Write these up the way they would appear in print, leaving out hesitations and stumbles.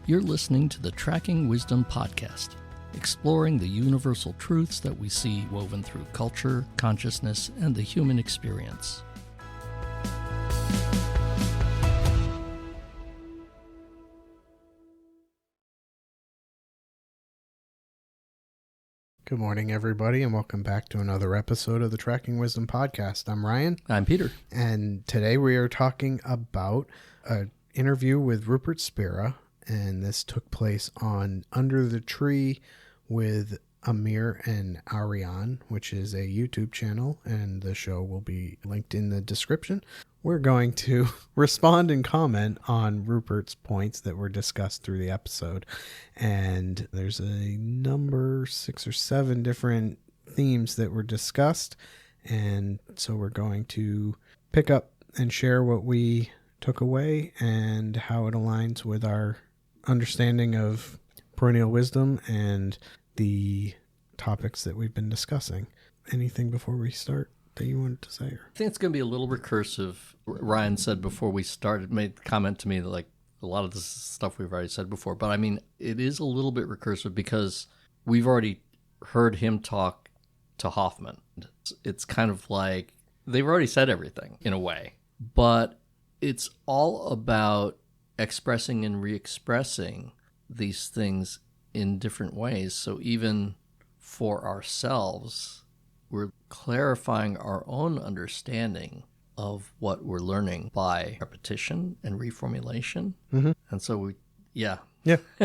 You're listening to the Tracking Wisdom podcast, exploring the universal truths that we see woven through culture, consciousness, and the human experience. Good morning, everybody, and welcome back to another episode of the Tracking Wisdom podcast. I'm Ryan. I'm Peter. And today we are talking about an interview with Rupert Spira, and this took place on Under the Tree with Amir and Ariane, which is a YouTube channel, and the show will be linked in the description. We're going to respond and comment on Rupert's points that were discussed through the episode. And there's a number, 6 or 7 different themes that were discussed. And so we're going to pick up and share what we took away and how it aligns with our understanding of perennial wisdom and the topics that we've been discussing. Anything before we start that you wanted to say? I think it's going to be a little recursive. Ryan said before we started, made a comment to me that like a lot of this stuff we've already said before, but I mean, it is a little bit recursive because we've already heard him talk to Hoffman. It's kind of like they've already said everything in a way, but it's all about expressing and re-expressing these things in different ways. So even for ourselves, we're clarifying our own understanding of what we're learning by repetition and reformulation. Mm-hmm. And so Yeah,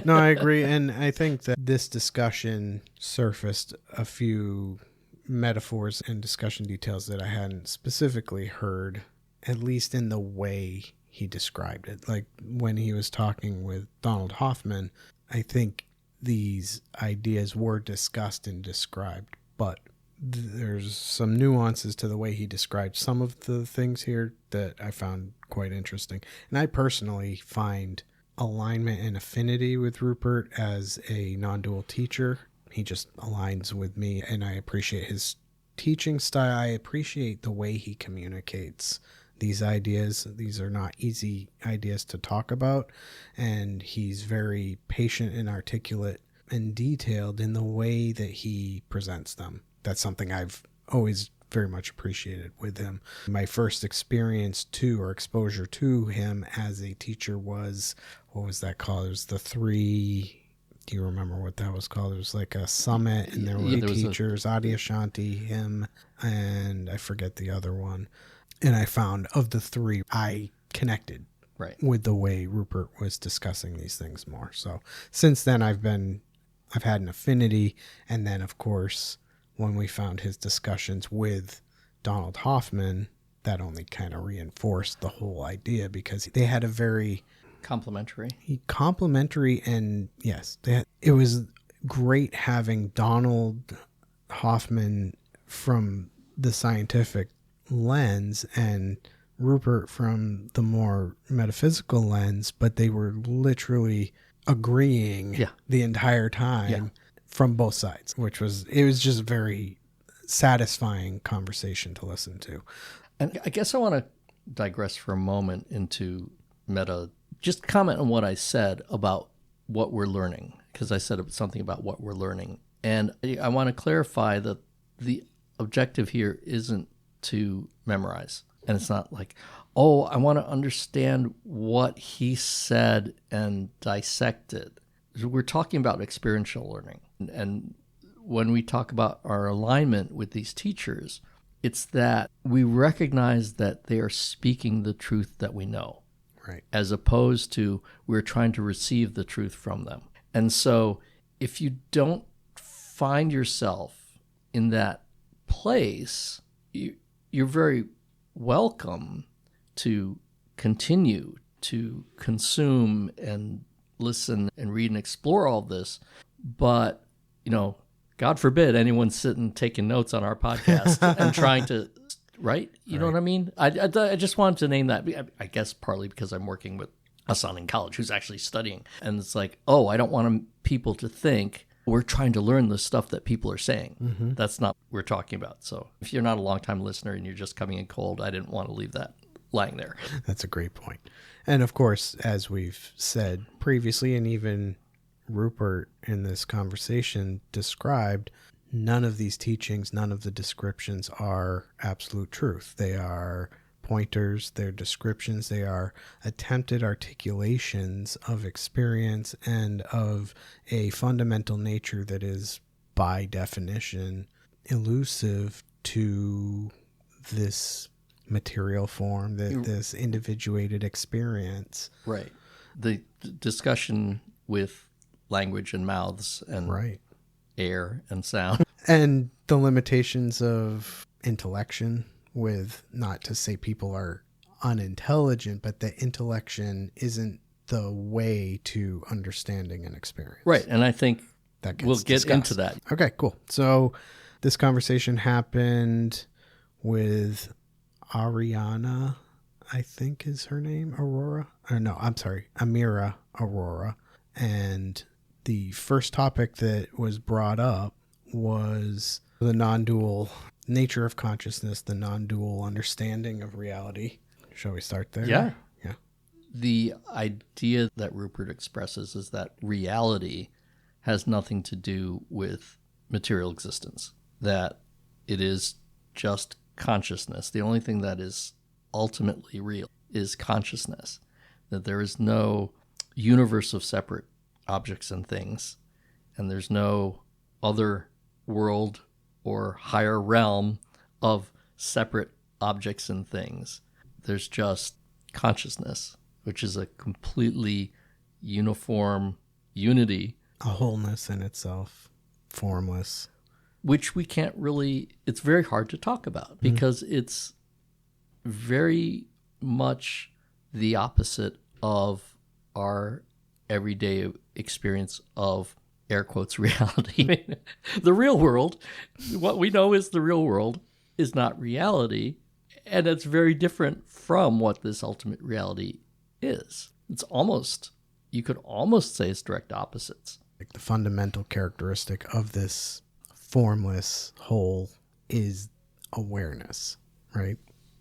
no, I agree. And I think that this discussion surfaced a few metaphors and discussion details that I hadn't specifically heard, at least in the way he described it. Like when he was talking with Donald Hoffman, I think these ideas were discussed and described, but there's some nuances to the way he described some of the things here that I found quite interesting. And I personally find alignment and affinity with Rupert as a non-dual teacher. He just aligns with me, and I appreciate his teaching style. I appreciate the way he communicates these ideas. These are not easy ideas to talk about, and he's very patient and articulate and detailed in the way that he presents them. That's something I've always very much appreciated with him. My first experience to or exposure to him as a teacher was, what was that called? It was the 3... Do you remember what that was called? It was like a summit, and there were teachers, Adyashanti, him, and I forget the other one. And I found of the 3, I connected with the way Rupert was discussing these things more. So since then, I've had an affinity. And then, of course, when we found his discussions with Donald Hoffman, that only kind of reinforced the whole idea because they had a very complimentary, and yes, it was great having Donald Hoffman from the scientific lens and Rupert from the more metaphysical lens, but they were literally agreeing the entire time from both sides, it was just very satisfying conversation to listen to. And I guess I want to digress for a moment into just comment on what I said about what we're learning, because I said something about what we're learning. And I want to clarify that the objective here isn't to memorize. And it's not like, oh, I want to understand what he said and dissect it. We're talking about experiential learning. And when we talk about our alignment with these teachers, it's that we recognize that they are speaking the truth that we know, right? As opposed to we're trying to receive the truth from them. And so if you don't find yourself in that place, you're very welcome to continue to consume and listen and read and explore all this. But, God forbid anyone sitting taking notes on our podcast and trying to, right? You know what I mean? I just wanted to name that, I guess partly because I'm working with a son in college who's actually studying. And it's like, oh, I don't want people to think we're trying to learn the stuff that people are saying. That's not what we're talking about. So if you're not a longtime listener and you're just coming in cold, I didn't want to leave that lying there. That's a great point. And of course, as we've said previously, and even Rupert in this conversation described, none of these teachings, none of the descriptions are absolute truth. They are pointers, they're descriptions, they are attempted articulations of experience and of a fundamental nature that is, by definition, elusive to this material form, this individuated experience. Right. The discussion with language and mouths and air and sound. And the limitations of intellection, with, not to say people are unintelligent, but that intellection isn't the way to understanding and experience. Right. And I think we'll get into that. Okay, cool. So this conversation happened with Ariana, I think is her name, Amira Aurora. And the first topic that was brought up was the non-dual nature of consciousness, the non-dual understanding of reality. Shall we start there? Yeah. Yeah. The idea that Rupert expresses is that reality has nothing to do with material existence, that it is just consciousness. The only thing that is ultimately real is consciousness, that there is no universe of separate objects and things, and there's no other world or higher realm of separate objects and things. There's just consciousness, which is a completely uniform unity. A wholeness in itself, formless. Which we can't really, it's very hard to talk about because it's very much the opposite of our everyday experience of, air quotes, reality. The real world, what we know is the real world, is not reality. And it's very different from what this ultimate reality is. It's almost, you could almost say it's direct opposites. Like the fundamental characteristic of this formless whole is awareness, right?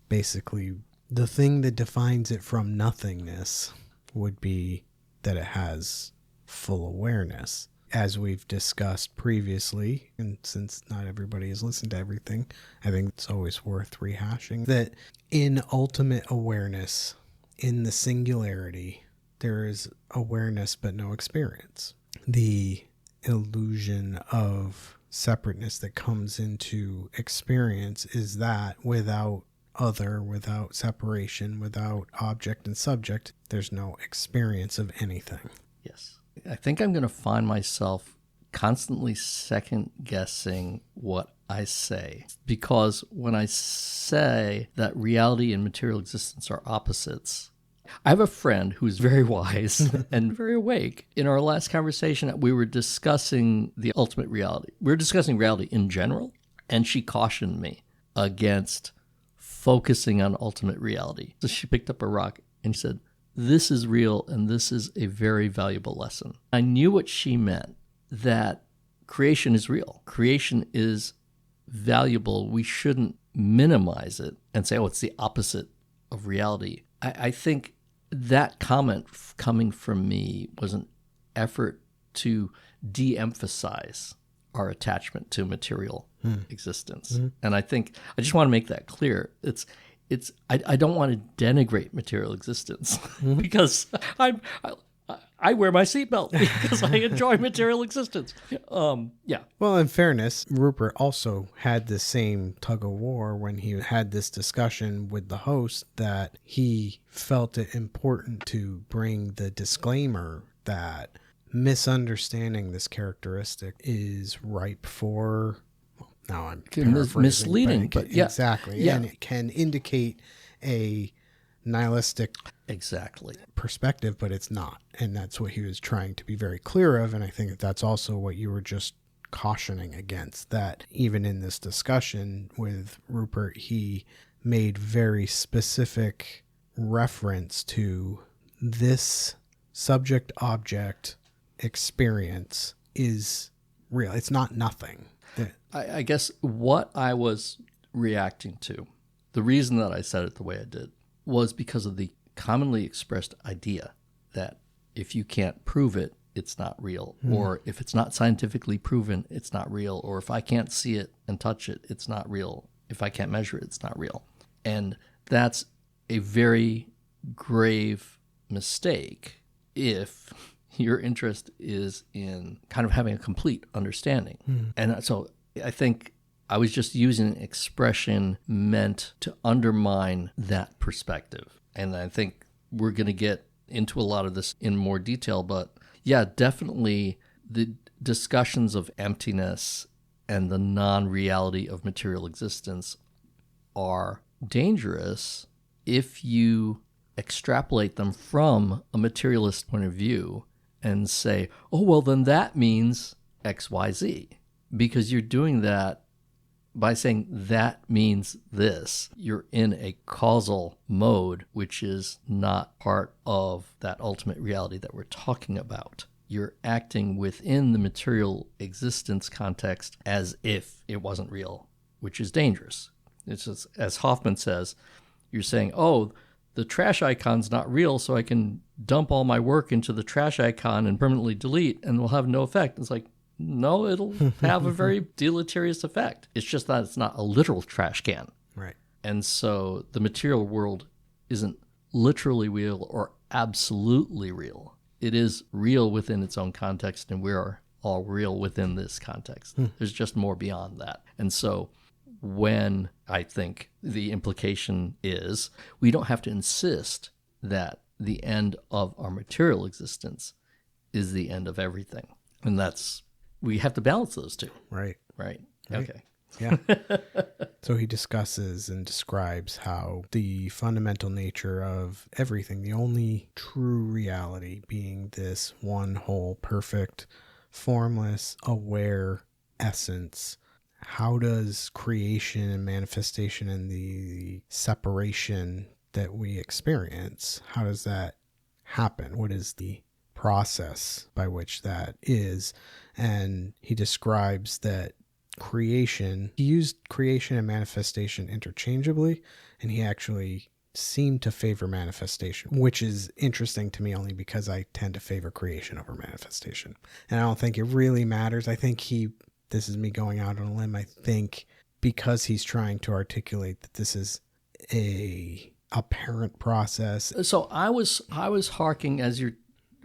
Basically, the thing that defines it from nothingness would be that it has full awareness. As we've discussed previously, and since not everybody has listened to everything, I think it's always worth rehashing, that in ultimate awareness, in the singularity, there is awareness but no experience. The illusion of separateness that comes into experience is that without other, without separation, without object and subject, there's no experience of anything. Yes. I think I'm going to find myself constantly second guessing what I say, because when I say that reality and material existence are opposites, I have a friend who's very wise and very awake. In our last conversation, we were discussing the ultimate reality. We were discussing reality in general, and she cautioned me against focusing on ultimate reality. So she picked up a rock and said, "This is real, and this is a very valuable lesson." I knew what she meant, that creation is real. Creation is valuable. We shouldn't minimize it and say, oh, it's the opposite of reality. I think that comment coming from me was an effort to de-emphasize our attachment to material existence. And I think I just want to make that clear. I don't want to denigrate material existence because I wear my seatbelt because I enjoy material existence. Yeah. Well, in fairness, Rupert also had the same tug of war when he had this discussion with the host, that he felt it important to bring the disclaimer that misunderstanding this characteristic is ripe for, well, now I'm paraphrasing, misleading, but yeah. Exactly. Yeah. And it can indicate a nihilistic perspective, but it's not. And that's what he was trying to be very clear of. And I think that's also what you were just cautioning against, that even in this discussion with Rupert, he made very specific reference to this subject-object experience is real. It's not nothing. I guess what I was reacting to, the reason that I said it the way I did, was because of the commonly expressed idea that if you can't prove it, it's not real. Or if it's not scientifically proven, it's not real. Or if I can't see it and touch it, it's not real. If I can't measure it, it's not real. And that's a very grave mistake if your interest is in kind of having a complete understanding. And so I think I was just using an expression meant to undermine that perspective. And I think we're going to get into a lot of this in more detail, but yeah, definitely the discussions of emptiness and the non-reality of material existence are dangerous if you extrapolate them from a materialist point of view and say, oh, well, then that means X, Y, Z. Because you're doing that by saying that means this. You're in a causal mode, which is not part of that ultimate reality that we're talking about. You're acting within the material existence context as if it wasn't real, which is dangerous. It's just, as Hoffman says, you're saying, oh, the trash icon's not real, so I can dump all my work into the trash icon and permanently delete, and will have no effect. It's like, no, it'll have a very deleterious effect. It's just that it's not a literal trash can. Right. And so the material world isn't literally real or absolutely real. It is real within its own context, and we are all real within this context. There's just more beyond that. And so when I think the implication is we don't have to insist that the end of our material existence is the end of everything. And that's, we have to balance those two. Right. Right. Right. Okay. Yeah. So he discusses and describes how the fundamental nature of everything, the only true reality being this one whole, perfect, formless, aware essence. How does creation and manifestation and the separation that we experience, how does that happen? What is the process by which that is? And he describes that creation, he used creation and manifestation interchangeably, and he actually seemed to favor manifestation, which is interesting to me only because I tend to favor creation over manifestation. And I don't think it really matters. I think this is me going out on a limb, I think because he's trying to articulate that this is a apparent process. So I was harking, as you're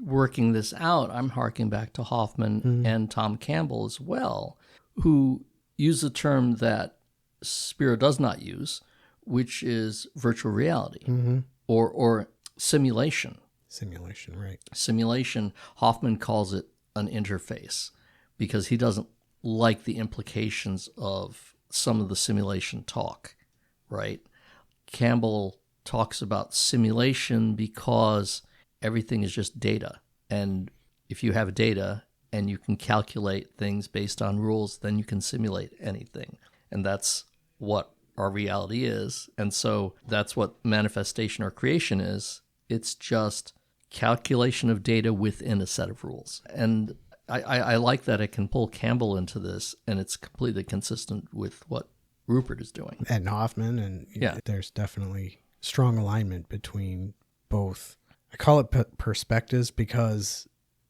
working this out, I'm harking back to Hoffman and Tom Campbell as well, who use the term that Spira does not use, which is virtual reality or simulation. Simulation, right. Simulation, Hoffman calls it an interface because he doesn't like the implications of some of the simulation talk, right? Campbell talks about simulation because everything is just data. And if you have data and you can calculate things based on rules, then you can simulate anything. And that's what our reality is. And so that's what manifestation or creation is. It's just calculation of data within a set of rules. And I like that it can pull Campbell into this, and it's completely consistent with what Rupert is doing. And Hoffman, and yeah, there's definitely strong alignment between both. I call it perspectives because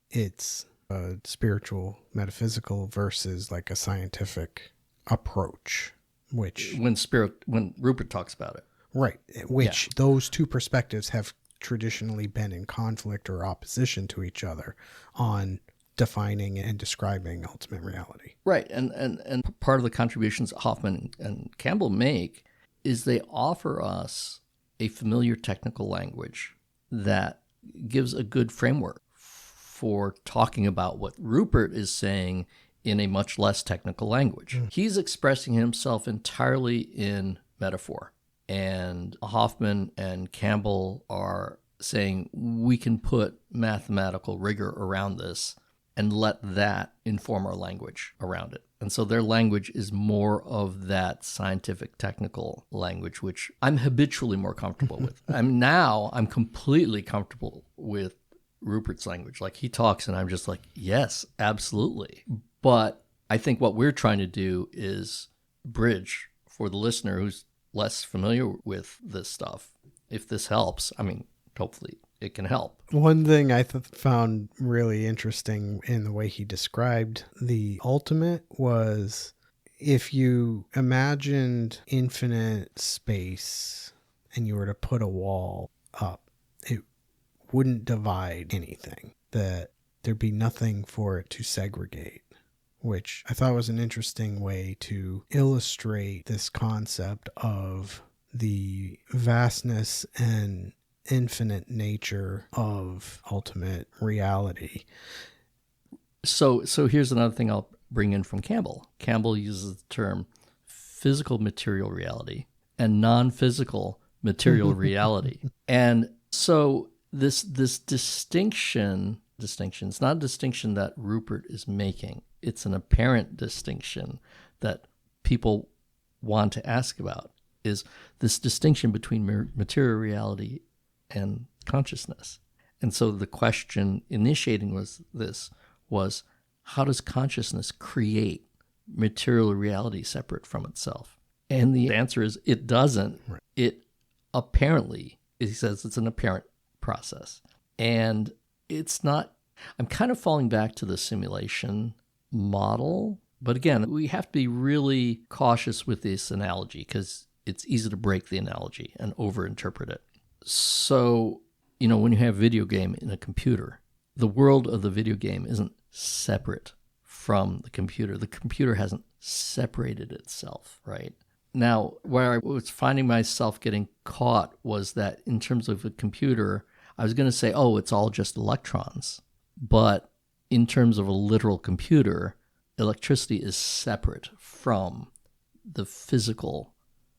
it's a spiritual, metaphysical versus like a scientific approach, which... When Rupert talks about it. Right, which those two perspectives have traditionally been in conflict or opposition to each other on defining and describing ultimate reality. Right, and part of the contributions Hoffman and Campbell make is they offer us a familiar technical language that gives a good framework for talking about what Rupert is saying in a much less technical language. He's expressing himself entirely in metaphor, and Hoffman and Campbell are saying we can put mathematical rigor around this and let that inform our language around it. And so their language is more of that scientific technical language, which I'm habitually more comfortable with. I'm completely comfortable with Rupert's language. Like he talks and I'm just like, yes, absolutely. But I think what we're trying to do is bridge for the listener who's less familiar with this stuff if this helps, I mean, hopefully it can help. One thing I found really interesting in the way he described the ultimate was, if you imagined infinite space and you were to put a wall up, it wouldn't divide anything, that there'd be nothing for it to segregate, which I thought was an interesting way to illustrate this concept of the vastness and infinite nature of ultimate reality. So here's another thing I'll bring in from Campbell. Campbell uses the term physical material reality and non-physical material reality. And so this distinction, it's not a distinction that Rupert is making. It's an apparent distinction that people want to ask about, is this distinction between material reality and consciousness. And so the question initiating was how does consciousness create material reality separate from itself? And the answer is it doesn't. Right. It apparently, he says it's an apparent process. And it's not, I'm kind of falling back to the simulation model. But again, we have to be really cautious with this analogy because it's easy to break the analogy and overinterpret it. So, when you have a video game in a computer, the world of the video game isn't separate from the computer. The computer hasn't separated itself, right? Now, where I was finding myself getting caught was that in terms of a computer, I was going to say, oh, it's all just electrons. But in terms of a literal computer, electricity is separate from the physical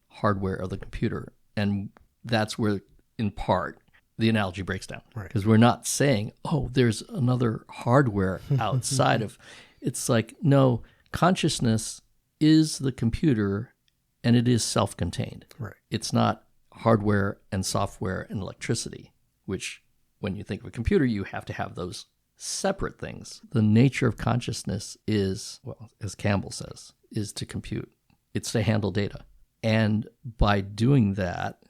hardware of the computer. And that's where, in part, the analogy breaks down. Right. Because we're not saying, oh, there's another hardware outside of. It's like, no, consciousness is the computer and it is self-contained. Right. It's not hardware and software and electricity, which when you think of a computer, you have to have those separate things. The nature of consciousness is, well, as Campbell says, is to compute. It's to handle data. And by doing that,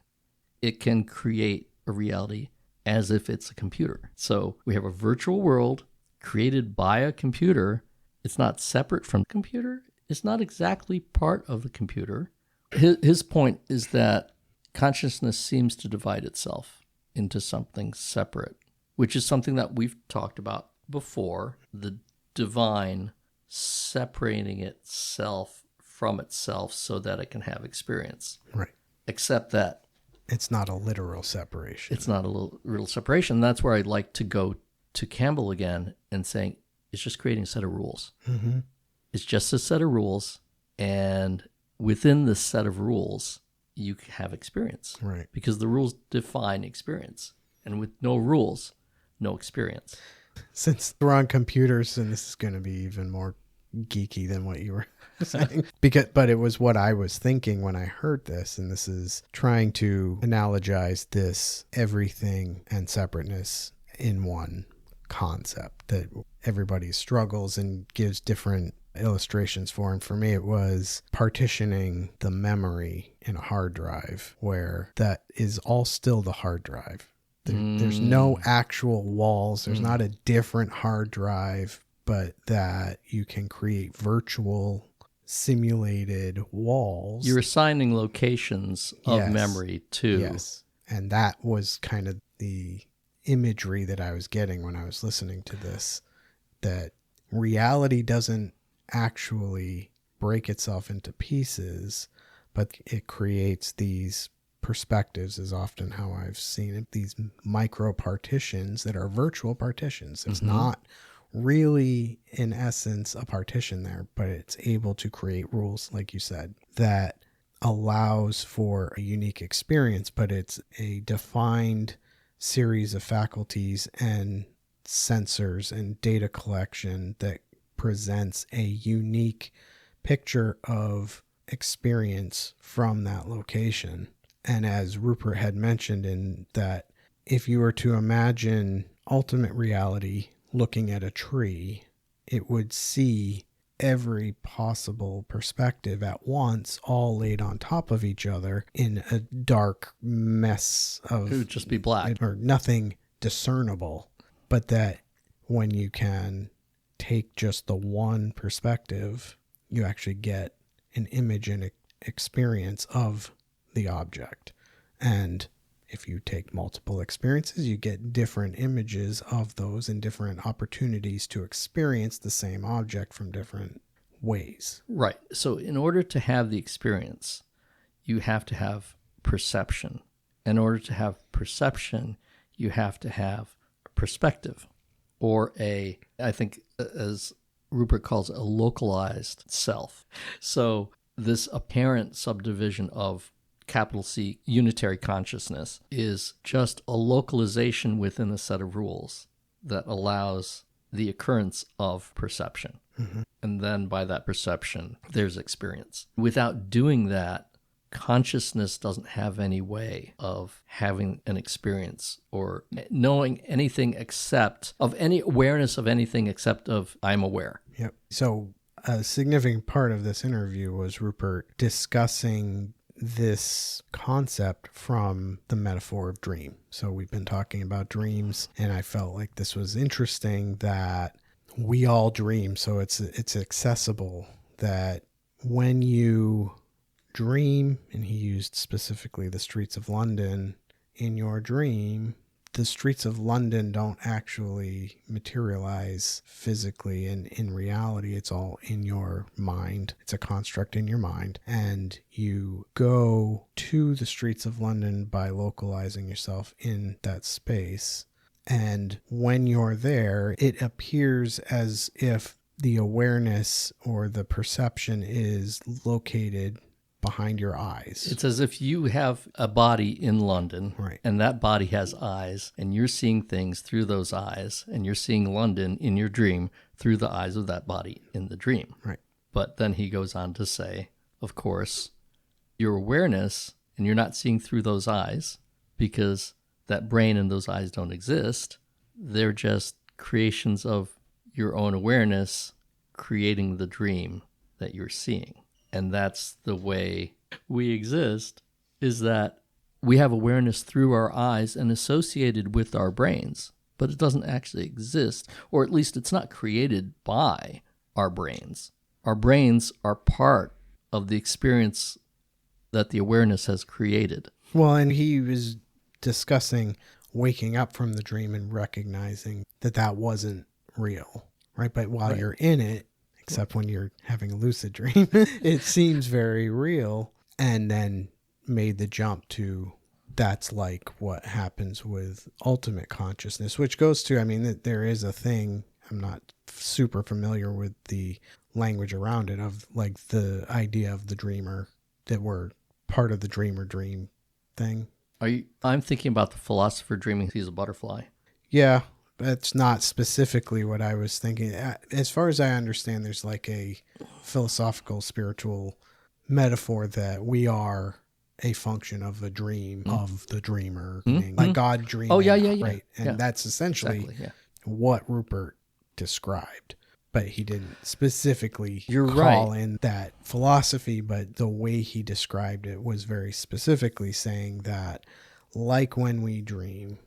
it can create a reality as if it's a computer. So we have a virtual world created by a computer. It's not separate from the computer. It's not exactly part of the computer. His point is that consciousness seems to divide itself into something separate, which is something that we've talked about before, the divine separating itself from itself so that it can have experience. Right. Except that it's not a literal separation. It's not a literal separation. That's where I'd like to go to Campbell again and saying it's just creating a set of rules. Mm-hmm. It's just a set of rules, and within this set of rules, you have experience. Right. Because the rules define experience. And with no rules, no experience. Since we're on computers, and this is going to be even more geeky than what you were saying, but it was what I was thinking when I heard this, and this is trying to analogize this everything and separateness in one concept that everybody struggles and gives different illustrations for. And for me, it was partitioning the memory in a hard drive, where that is all still the hard drive. There's no actual walls. There's not a different hard drive, but that you can create virtual simulated walls. You're assigning locations of memory to. Yes. And that was kind of the imagery that I was getting when I was listening to this, that reality doesn't actually break itself into pieces, but it creates these perspectives, is often how I've seen it, these micro partitions that are virtual partitions. It's not really, in essence, a partition there, but it's able to create rules, like you said, that allows for a unique experience, but it's a defined series of faculties and sensors and data collection that presents a unique picture of experience from that location. And as Rupert had mentioned, in that if you were to imagine ultimate reality looking at a tree, it would see every possible perspective at once, all laid on top of each other in a dark mess of... It would just be black. Or nothing discernible. But that when you can take just the one perspective, you actually get an image and experience of the object. And if you take multiple experiences, you get different images of those and different opportunities to experience the same object from different ways. Right. So in order to have the experience, you have to have perception. In order to have perception, you have to have perspective, or I think as Rupert calls it, a localized self. So this apparent subdivision of capital C unitary consciousness is just a localization within a set of rules that allows the occurrence of perception. Mm-hmm. And then by that perception, there's experience. Without doing that, consciousness doesn't have any way of having an experience or knowing anything except of any awareness of anything except of I'm aware. Yep. So a significant part of this interview was Rupert discussing this concept from the metaphor of dream. So we've been talking about dreams, and I felt like this was interesting that we all dream, so it's accessible, that when you dream, and he used specifically the streets of London, in your dream, the streets of London don't actually materialize physically, and in reality, it's all in your mind. It's a construct in your mind, and you go to the streets of London by localizing yourself in that space. And when you're there, it appears as if the awareness or the perception is located behind your eyes. It's as if you have a body in London, right, and that body has eyes, and you're seeing things through those eyes, and you're seeing London in your dream through the eyes of that body in the dream. Right. But then he goes on to say, of course, your awareness, and you're not seeing through those eyes because that brain and those eyes don't exist. They're just creations of your own awareness creating the dream that you're seeing. And that's the way we exist, is that we have awareness through our eyes and associated with our brains, but it doesn't actually exist, or at least it's not created by our brains. Our brains are part of the experience that the awareness has created. Well, and he was discussing waking up from the dream and recognizing that that wasn't real, right? But while Right. you're in it, except when you're having a lucid dream, it seems very real, and then made the jump to that's like what happens with ultimate consciousness, which goes to, I mean, there is a thing, I'm not super familiar with the language around it, of like the idea of the dreamer, that we're part of the dreamer dream thing. I'm thinking about the philosopher dreaming he's a butterfly. Yeah, that's not specifically what I was thinking. As far as I understand, there's like a philosophical, spiritual metaphor that we are a function of a dream of the dreamer, meaning like God dreaming. Oh, yeah. Right. And that's essentially what Rupert described. But he didn't specifically call in that philosophy, but the way he described it was very specifically saying that, like when we dream,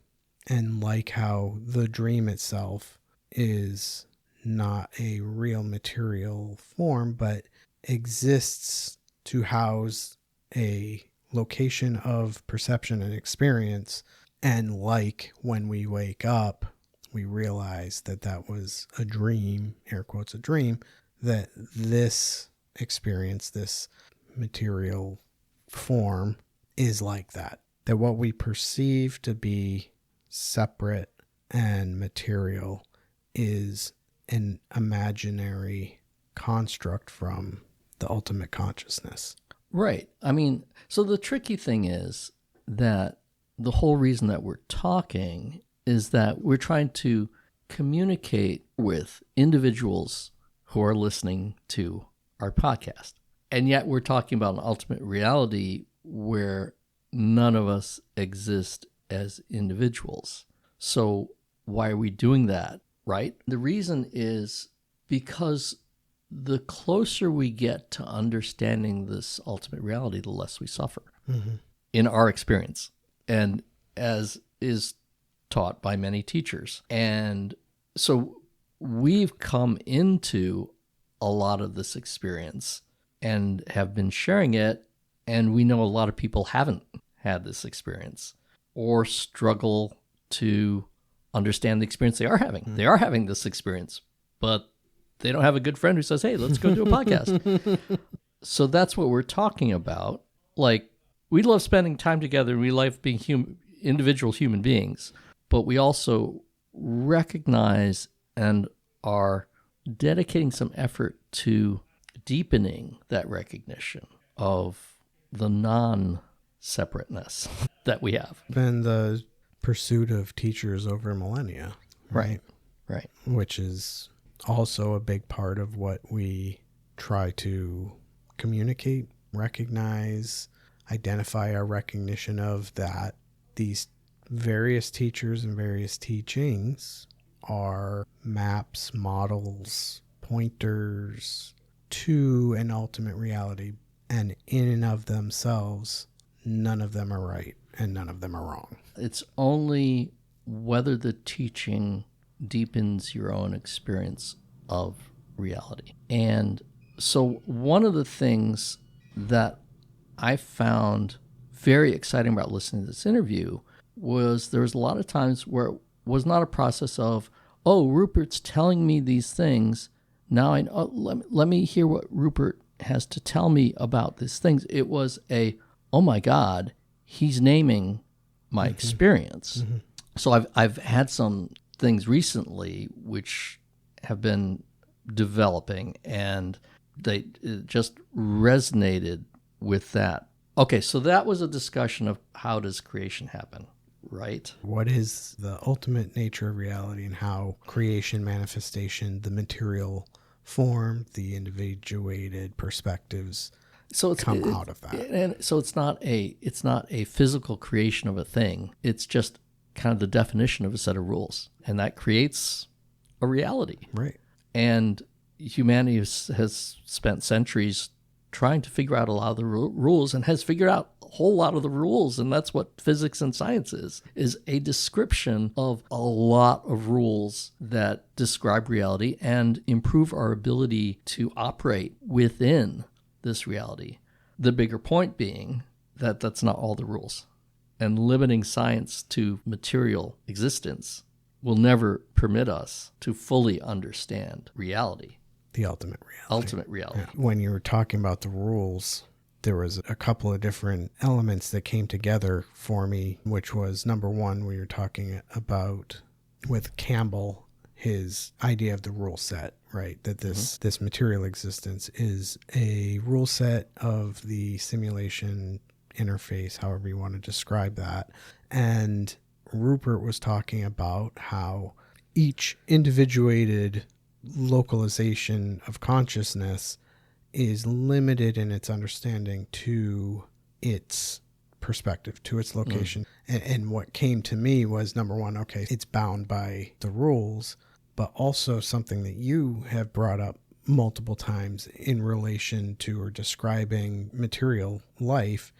and like how the dream itself is not a real material form, but exists to house a location of perception and experience. And like when we wake up, we realize that that was a dream, air quotes, a dream, that this experience, this material form is like that. That what we perceive to be separate and material is an imaginary construct from the ultimate consciousness. Right. I mean, so the tricky thing is that the whole reason that we're talking is that we're trying to communicate with individuals who are listening to our podcast. And yet we're talking about an ultimate reality where none of us exist as individuals. So why are we doing that, right? The reason is because the closer we get to understanding this ultimate reality, the less we suffer in our experience, and as is taught by many teachers. And so we've come into a lot of this experience and have been sharing it, and we know a lot of people haven't had this experience or struggle to understand the experience they are having. They are having this experience, but they don't have a good friend who says, hey, let's go do a podcast. So that's what we're talking about. Like, we love spending time together, and we love being individual human beings, but we also recognize and are dedicating some effort to deepening that recognition of the non-separateness that we have. Been the pursuit of teachers over millennia, right? Right. Which is also a big part of what we try to communicate, recognize, identify our recognition of, that these various teachers and various teachings are maps, models, pointers to an ultimate reality. And in and of themselves, none of them are right and none of them are wrong. It's only whether the teaching deepens your own experience of reality. And so one of the things that I found very exciting about listening to this interview was there was a lot of times where it was not a process of, oh, Rupert's telling me these things. Now I know, let me hear what Rupert has to tell me about these things. It was oh my God, he's naming my experience. So I've had some things recently which have been developing, and they just resonated with that. Okay, so that was a discussion of how does creation happen, right? What is the ultimate nature of reality, and how creation, manifestation, the material form, the individuated perspectives come out of that. And so it's not a physical creation of a thing. It's just kind of the definition of a set of rules, and that creates a reality. Right. And humanity has spent centuries trying to figure out a lot of the rules, and has figured out a whole lot of the rules. And that's what physics and science is a description of a lot of rules that describe reality and improve our ability to operate within this reality. The bigger point being that that's not all the rules. And limiting science to material existence will never permit us to fully understand reality. The ultimate reality. Ultimate reality. Yeah. When you were talking about the rules, there was a couple of different elements that came together for me, which was, number one, we were talking about with Campbell, his idea of the rule set, right? That this material existence is a rule set of the simulation interface, however you want to describe that. And Rupert was talking about how each individuated localization of consciousness is limited in its understanding to its perspective, to its location. And what came to me was, number one, okay, it's bound by the rules, but also something that you have brought up multiple times in relation to or describing material life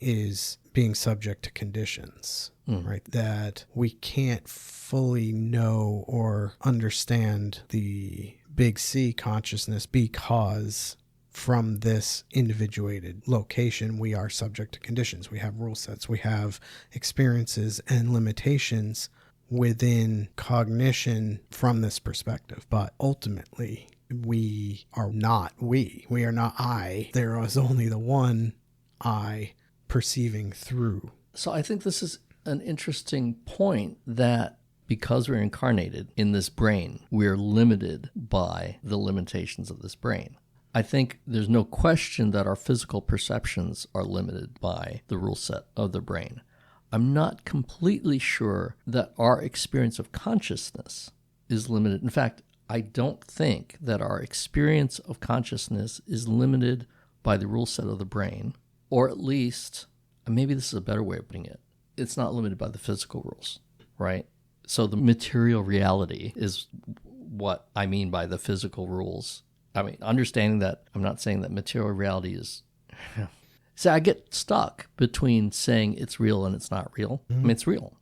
is being subject to conditions, right? That we can't fully know or understand the big C consciousness because from this individuated location, we are subject to conditions. We have rule sets, we have experiences and limitations within cognition from this perspective. But ultimately, we are not we. We are not I. There is only the one I perceiving through. So I think this is an interesting point, that because we're incarnated in this brain, we're limited by the limitations of this brain. I think there's no question that our physical perceptions are limited by the rule set of the brain. I'm not completely sure that our experience of consciousness is limited. In fact, I don't think that our experience of consciousness is limited by the rule set of the brain, or at least, maybe this is a better way of putting it, it's not limited by the physical rules, right? So the material reality is what I mean by the physical rules I mean, understanding that, I'm not saying that material reality is... See, I get stuck between saying it's real and it's not real. I mean, it's real.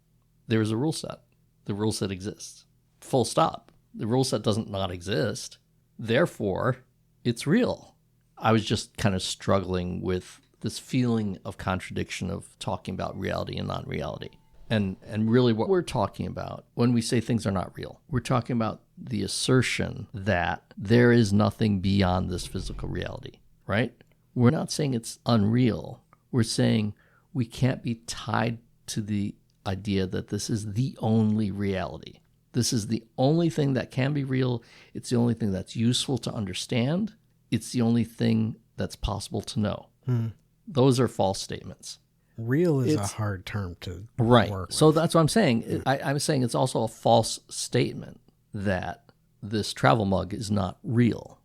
There is a rule set. The rule set exists. Full stop. The rule set doesn't not exist. Therefore, it's real. I was just kind of struggling with this feeling of contradiction of talking about reality and non-reality. And really what we're talking about when we say things are not real, we're talking about the assertion that there is nothing beyond this physical reality, right? We're not saying it's unreal. We're saying we can't be tied to the idea that this is the only reality. This is the only thing that can be real. It's the only thing that's useful to understand. It's the only thing that's possible to know. Those are false statements. Real is a hard term to right. work with. So that's what I'm saying. I'm saying it's also a false statement that this travel mug is not real,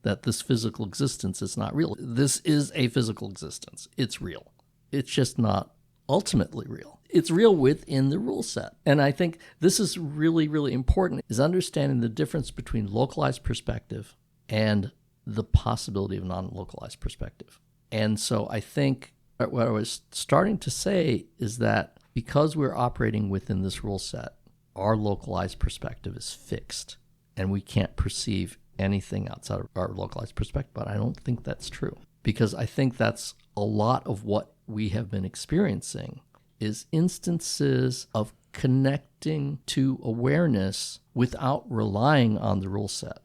that this physical existence is not real. This is a physical existence. It's real. It's just not ultimately real. It's real within the rule set. And I think this is really, really important, is understanding the difference between localized perspective and the possibility of non-localized perspective. And so I think what I was starting to say is that because we're operating within this rule set, our localized perspective is fixed and we can't perceive anything outside of our localized perspective. But I don't think that's true, because I think that's a lot of what we have been experiencing is instances of connecting to awareness without relying on the rule set,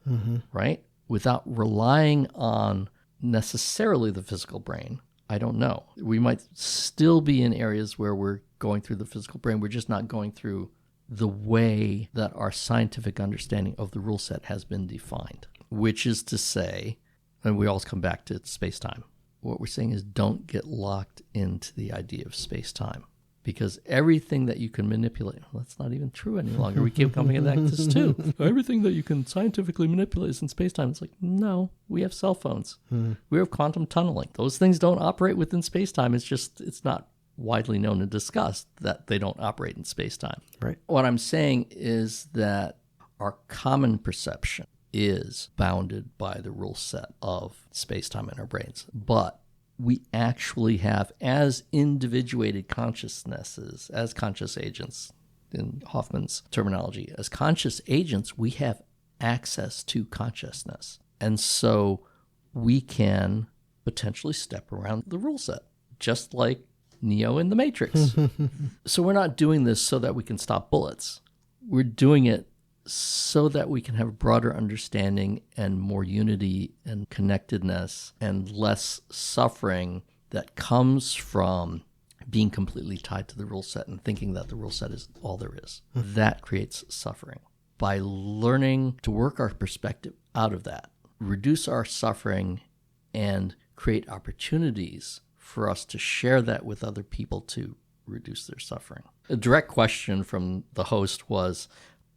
right? Without relying on necessarily the physical brain. I don't know. We might still be in areas where we're going through the physical brain. We're just not going through the way that our scientific understanding of the rule set has been defined, which is to say, and we always come back to space-time. What we're saying is don't get locked into the idea of space-time, because everything that you can manipulate, well, that's not even true any longer. We keep coming back to this too. Everything that you can scientifically manipulate is in space-time. It's like, no, we have cell phones. We have quantum tunneling. Those things don't operate within space-time. It's not widely known and discussed that they don't operate in space-time. Right. What I'm saying is that our common perception is bounded by the rule set of space-time in our brains. But we actually have, as individuated consciousnesses, as conscious agents, in Hoffman's terminology, as conscious agents, we have access to consciousness. And so we can potentially step around the rule set, just like Neo in the Matrix. So we're not doing this so that we can stop bullets. We're doing it so that we can have a broader understanding and more unity and connectedness and less suffering that comes from being completely tied to the rule set and thinking that the rule set is all there is. That creates suffering. By learning to work our perspective out of that, reduce our suffering, and create opportunities for us to share that with other people to reduce their suffering. A direct question from the host was,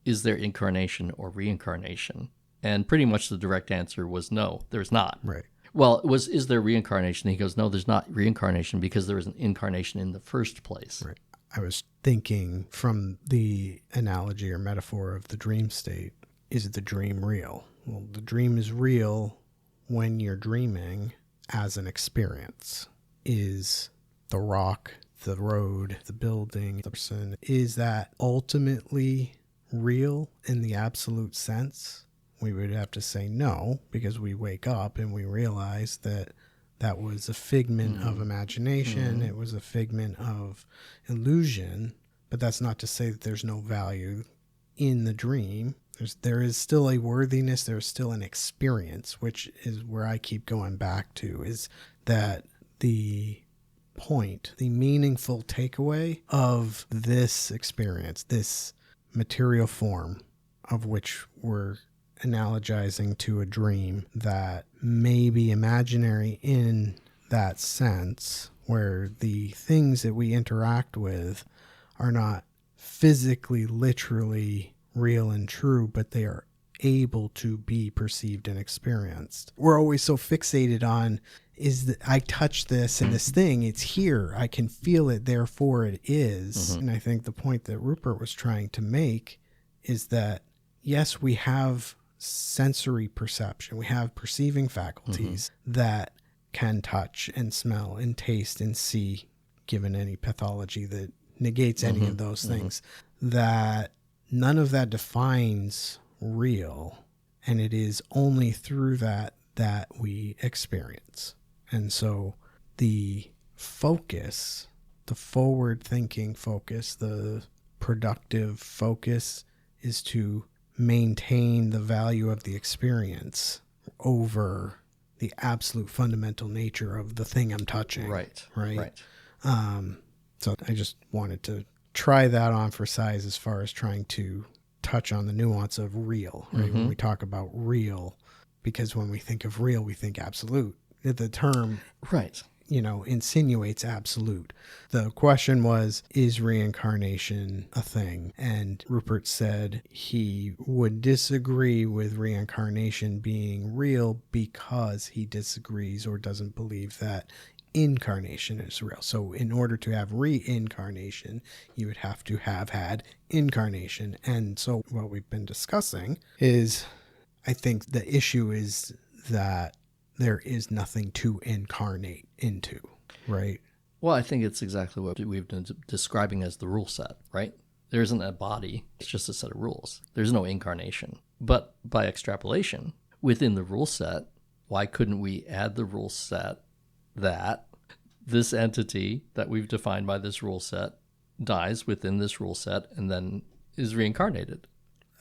is there incarnation or reincarnation? And pretty much the direct answer was no, there's not. Right. Well, it was, is there reincarnation? He goes, no, there's not reincarnation because there was an incarnation in the first place. Right. I was thinking from the analogy or metaphor of the dream state, is the dream real? Well, the dream is real when you're dreaming as an experience. Is the rock, the road, the building, the person, is that ultimately real in the absolute sense? We would have to say no, because we wake up and we realize that that was a figment of imagination. It was a figment of illusion, but that's not to say that there's no value in the dream. There is still a worthiness, there's still an experience, which is where I keep going back to, is that the point, the meaningful takeaway of this experience, this material form of which we're analogizing to a dream that may be imaginary in that sense, where the things that we interact with are not physically, literally real and true, but they are able to be perceived and experienced. We're always so fixated on, is that I touch this and this thing, it's here, I can feel it, therefore it is. And I think the point that Rupert was trying to make is that, yes, we have sensory perception. We have perceiving faculties that can touch and smell and taste and see, given any pathology that negates any of those things, that none of that defines real. And it is only through that we experience. And so the focus, the forward thinking focus, the productive focus is to maintain the value of the experience over the absolute fundamental nature of the thing I'm touching. Right. So I just wanted to try that on for size as far as trying to touch on the nuance of real, right? When we talk about real, because when we think of real, we think absolute. The term, right, insinuates absolute. The question was, is reincarnation a thing? And Rupert said he would disagree with reincarnation being real because he disagrees or doesn't believe that incarnation is real. So in order to have reincarnation, you would have to have had incarnation. And so what we've been discussing is, I think the issue is that there is nothing to incarnate into, right? Well, I think it's exactly what we've been describing as the rule set, right? There isn't a body, it's just a set of rules. There's no incarnation. But by extrapolation, within the rule set, why couldn't we add the rule set that this entity that we've defined by this rule set dies within this rule set and then is reincarnated?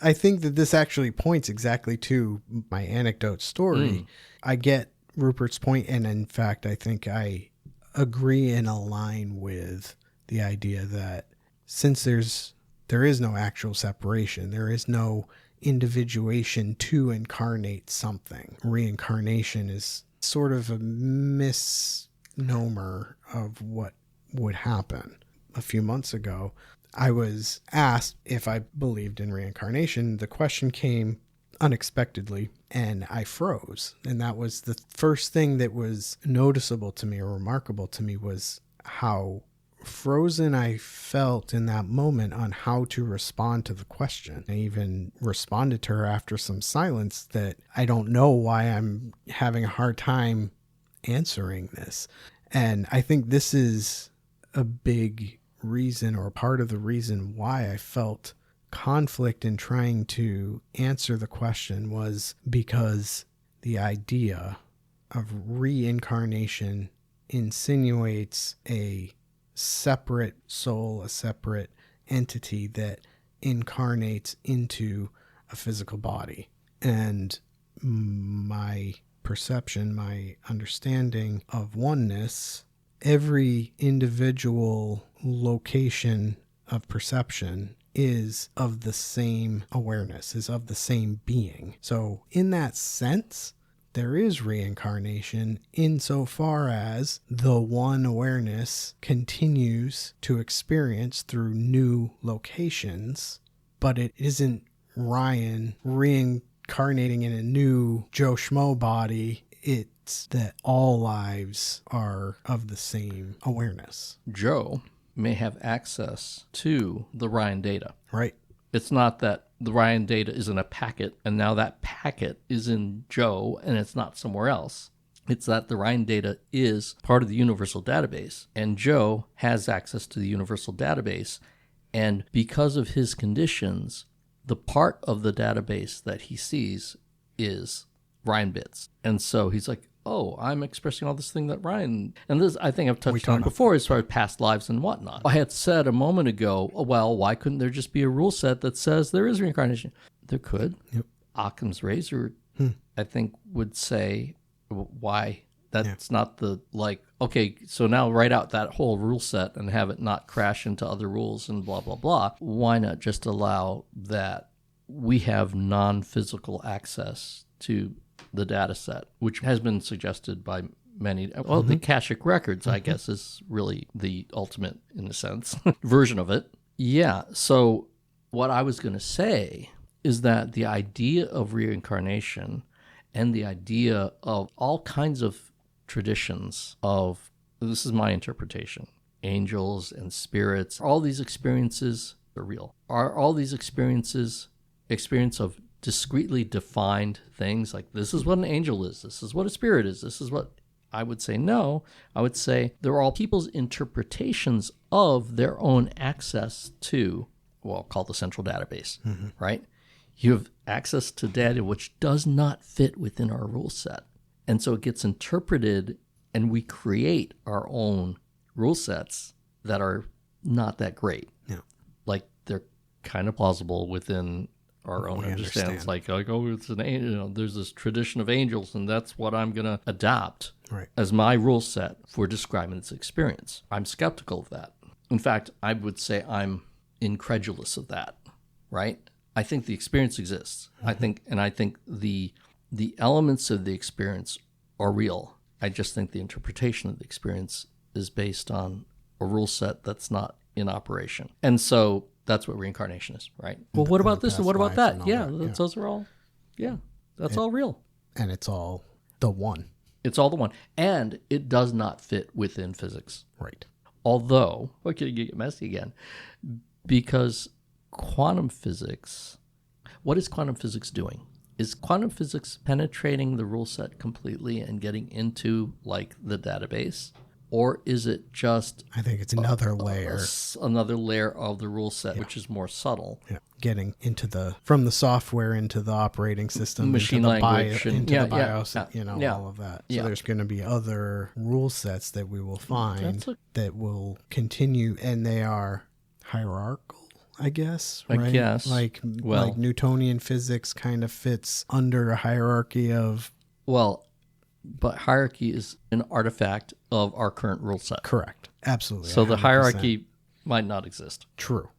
I think that this actually points exactly to my anecdote story. I get Rupert's point, and in fact, I think I agree and align with the idea that since there is no actual separation, there is no individuation to incarnate something. Reincarnation is sort of a misnomer of what would happen. A few months ago, I was asked if I believed in reincarnation. The question came unexpectedly and I froze. And that was the first thing that was noticeable to me or remarkable to me, was how frozen I felt in that moment on how to respond to the question. I even responded to her after some silence that I don't know why I'm having a hard time answering this. And I think this is a big reason, or part of the reason why I felt conflict in trying to answer the question, was because the idea of reincarnation insinuates a separate soul, a separate entity that incarnates into a physical body. And my perception, my understanding of oneness, every individual location of perception is of the same awareness, is of the same being. So in that sense, there is reincarnation insofar as the one awareness continues to experience through new locations, but it isn't Ryan reincarnating in a new Joe Schmo body. It's that all lives are of the same awareness. Joe may have access to the Ryan data. Right. It's not that the Ryan data is in a packet and now that packet is in Joe and it's not somewhere else. It's that the Ryan data is part of the universal database and Joe has access to the universal database. And because of his conditions, the part of the database that he sees is Ryan bits. And so he's like, oh, I'm expressing all this thing that Ryan, and this I think I've touched on before as far as past lives and whatnot. I had said a moment ago, well, why couldn't there just be a rule set that says there is reincarnation? There could. Yep. Occam's razor, I think, would say why that's not the, like, okay, so now write out that whole rule set and have it not crash into other rules and blah, blah, blah. Why not just allow that we have non-physical access to the data set, which has been suggested by many. Well, the Akashic Records, I guess, is really the ultimate, in a sense, version of it. Yeah, so what I was going to say is that the idea of reincarnation and the idea of all kinds of traditions of, this is my interpretation, angels and spirits, all these experiences are real. Are all these experiences experience of discretely defined things like this is what an angel is, this is what a spirit is, this is what, I would say no. I would say they're all people's interpretations of their own access to, well, called the central database, right? You have access to data which does not fit within our rule set. And so it gets interpreted, and we create our own rule sets that are not that great. Yeah. Like they're kind of plausible within our own understanding. It's like, oh, it's an angel. There's this tradition of angels, and that's what I'm going to adopt as my rule set for describing this experience. I'm skeptical of that. In fact, I would say I'm incredulous of that, right? I think the experience exists. I think the elements of the experience are real. I just think the interpretation of the experience is based on a rule set that's not in operation. And so that's what reincarnation is, right? Well, what about this and what about that? Those are all, that's all real. And it's all the one. It's all the one. And it does not fit within physics. Right. Although, okay, you get messy again, because quantum physics, what is quantum physics doing? Is quantum physics penetrating the rule set completely and getting into like the database? Or is it just... I think it's another layer. Another layer of the rule set, which is more subtle. Yeah. Getting into from the software into the operating system, machine into the language, into the BIOS, all of that. So there's going to be other rule sets that we will find that will continue, and they are hierarchical, I guess. Right? I guess. Like Newtonian physics kind of fits under a hierarchy of... Well... But hierarchy is an artifact of our current rule set. Correct. Absolutely. So 100%. The hierarchy might not exist. True.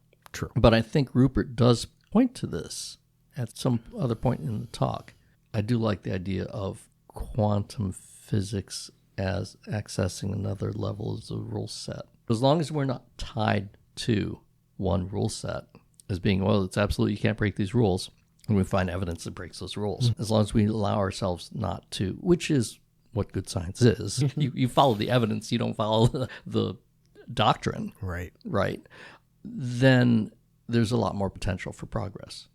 But I think Rupert does point to this at some other point in the talk. I do like the idea of quantum physics as accessing another level of the rule set. As long as we're not tied to one rule set as being, well, it's absolutely, you can't break these rules. And we find evidence that breaks those rules. As long as we allow ourselves not to, which is what good science is. You follow the evidence, you don't follow the doctrine. Right. Then there's a lot more potential for progress.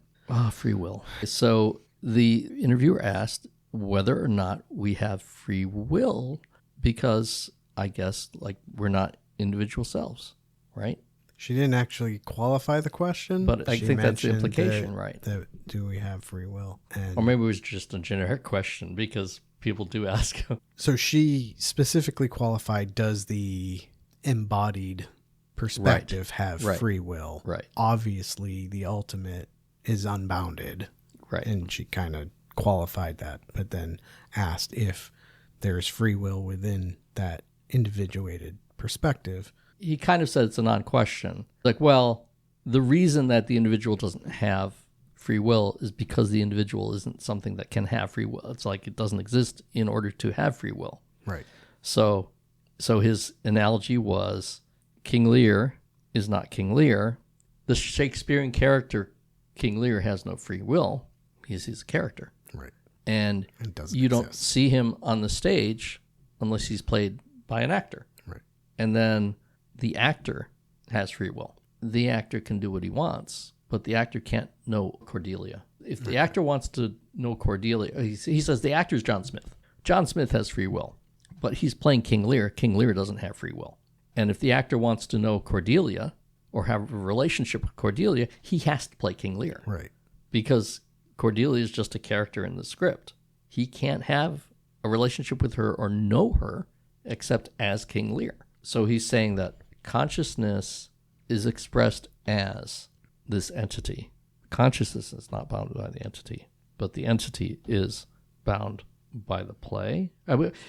Free will. So the interviewer asked whether or not we have free will because I guess like we're not individual selves, right? She didn't actually qualify the question, but I think that's the implication, right? That do we have free will? Or maybe it was just a generic question because people do ask. So she specifically qualified, does the embodied perspective have free will? Right. Obviously, the ultimate is unbounded. Right. And she kind of qualified that, but then asked if there's free will within that individuated perspective. He kind of said it's a non-question. Like, well, the reason that the individual doesn't have free will is because the individual isn't something that can have free will. It's like it doesn't exist in order to have free will. Right. So his analogy was King Lear is not King Lear. The Shakespearean character King Lear has no free will. He's a character. Right. And you don't see him on the stage unless he's played by an actor. Right. And then the actor has free will. The actor can do what he wants, but the actor can't know Cordelia. If the actor wants to know Cordelia, he says the actor is John Smith. John Smith has free will, but he's playing King Lear. King Lear doesn't have free will. And if the actor wants to know Cordelia or have a relationship with Cordelia, he has to play King Lear. Right. Because Cordelia is just a character in the script. He can't have a relationship with her or know her except as King Lear. So he's saying that consciousness is expressed as this entity. Consciousness is not bound by the entity, but the entity is bound by the play.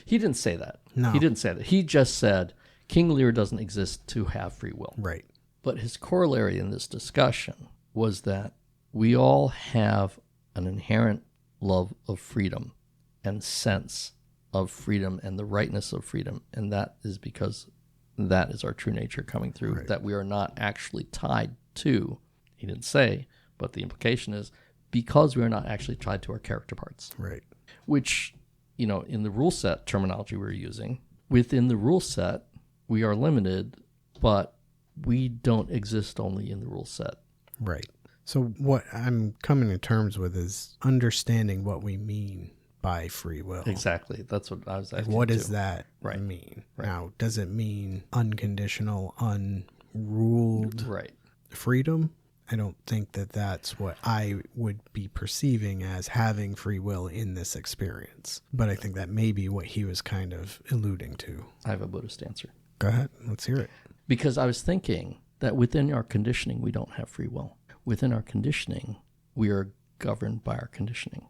He didn't say that. No. He didn't say that. He just said King Lear doesn't exist to have free will. Right. But his corollary in this discussion was that we all have an inherent love of freedom and sense of freedom and the rightness of freedom, and that is because that is our true nature coming through, right. That we are not actually tied to, he didn't say, but the implication is because we are not actually tied to our character parts. Right. Which, in the rule set terminology we're using, within the rule set, we are limited, but we don't exist only in the rule set. Right. So what I'm coming to terms with is understanding what we mean by free will. Exactly. That's what I was asking. What does that Right. mean? Right. Now, does it mean unconditional, unruled Right. freedom? I don't think that that's what I would be perceiving as having free will in this experience. But I think that may be what he was kind of alluding to. I have a Buddhist answer. Go ahead. Let's hear it. Because I was thinking that within our conditioning, we don't have free will. Within our conditioning, we are governed by our conditioning.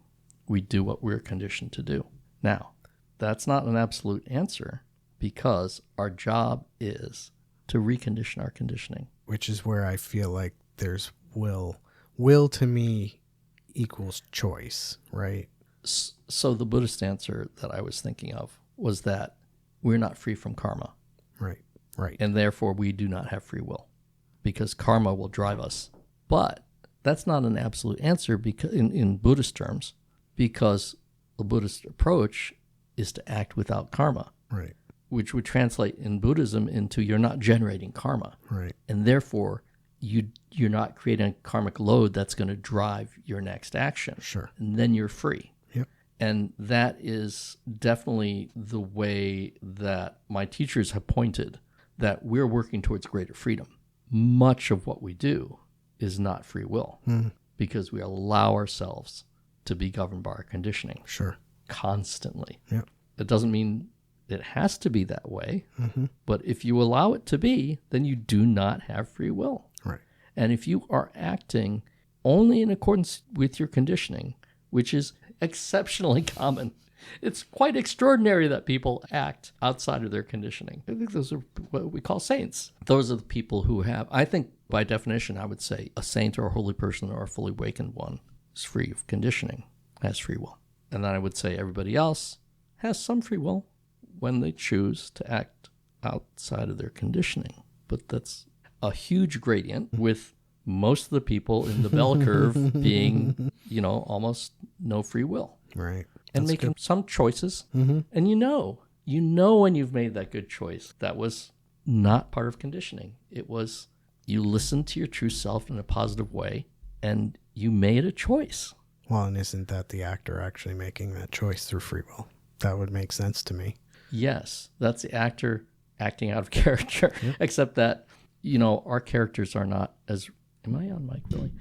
We do what we're conditioned to do. Now, that's not an absolute answer because our job is to recondition our conditioning. Which is where I feel like there's will. Will to me equals choice, right? So the Buddhist answer that I was thinking of was that we're not free from karma. Right, right. And therefore we do not have free will because karma will drive us. But that's not an absolute answer because in Buddhist terms, because the Buddhist approach is to act without karma. Right. Which would translate in Buddhism into you're not generating karma. Right. And therefore you're not creating a karmic load that's going to drive your next action. Sure. And then you're free. Yep. And that is definitely the way that my teachers have pointed that we're working towards greater freedom. Much of what we do is not free will because we allow ourselves to be governed by our conditioning. Sure. Constantly. Yep. It doesn't mean it has to be that way, but if you allow it to be, then you do not have free will. Right. And if you are acting only in accordance with your conditioning, which is exceptionally common, it's quite extraordinary that people act outside of their conditioning. I think those are what we call saints. Those are the people who have, I think by definition, I would say a saint or a holy person or a fully awakened one is free of conditioning, has free will. And then I would say everybody else has some free will when they choose to act outside of their conditioning. But that's a huge gradient with most of the people in the bell curve being, almost no free will. Right. And That's making good. some choices. And you know when you've made that good choice, that was not part of conditioning. It was you listened to your true self in a positive way and you made a choice. Well, and isn't that the actor actually making that choice through free will? That would make sense to me. Yes, that's the actor acting out of character, except that, our characters are not as, am I on mic, Billy?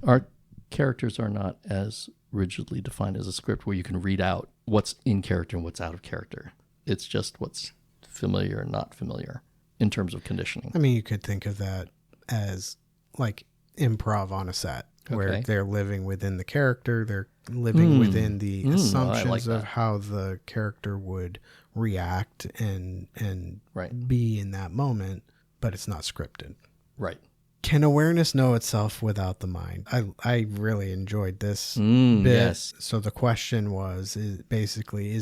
Our characters are not as rigidly defined as a script where you can read out what's in character and what's out of character. It's just what's familiar and not familiar in terms of conditioning. I mean, you could think of that as like improv on a set, where they're living within the character, they're living within the assumptions of how the character would react and be in that moment, but it's not scripted. Right. Can awareness know itself without the mind? I really enjoyed this bit. Yes. So the question was, is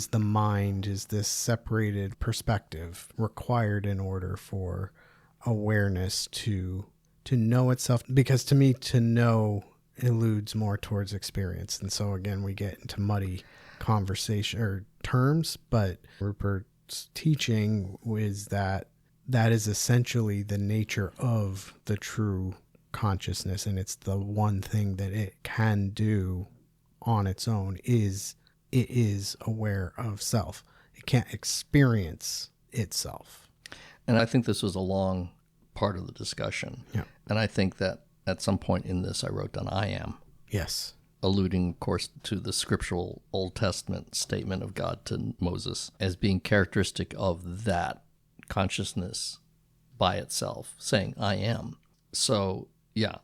the mind, is this separated perspective required in order for awareness to know itself? Because to me, to know alludes more towards experience. And so again, we get into muddy conversation or terms, but Rupert's teaching was that is essentially the nature of the true consciousness, and it's the one thing that it can do on its own is it is aware of self. It can't experience itself. And I think this was a long part of the discussion. Yeah. And I think that at some point in this I wrote down I am. Yes. Alluding, of course, to the scriptural Old Testament statement of God to Moses as being characteristic of that consciousness by itself, saying, I am. So, yeah,